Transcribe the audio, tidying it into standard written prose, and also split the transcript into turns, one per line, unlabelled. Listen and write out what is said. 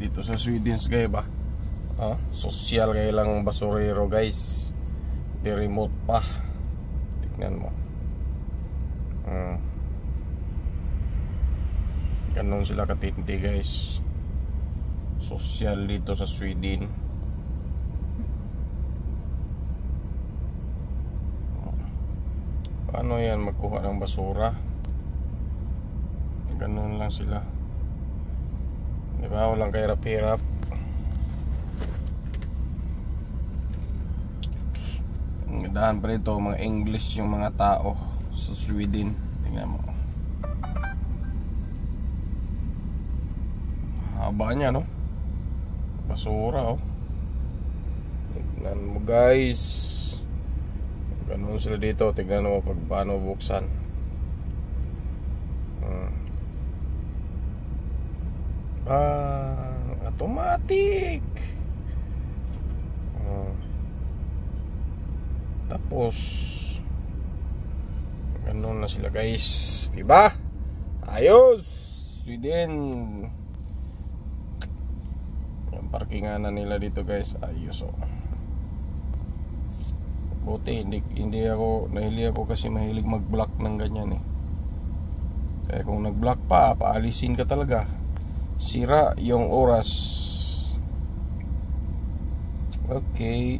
dito sa Sweden guys ba. Social kayo lang basurero guys. Di remote pa. Tignan mo. Ganun sila katindi guys. Social dito sa Sweden. Paano yan magkuha ng basura? Ganun lang sila. Diba? Walang kahirap-hirap. Gadahan pa rito mga English yung mga tao sa Sweden. Tingnan mo. Haba niya, no? Basura, oh. Tignan mo guys. Ganun sila dito. Tignan mo pag paano buksan. Automatic. Tapos ganun na sila guys. Diba? Ayos. Sweden. Yung parkingan na nila dito guys. Ayos, oh. Buti hindi ako kasi mahilig mag-block ng ganyan eh. Kaya kung nag-block pa, paalisin ka talaga. Sira yung oras. Okay.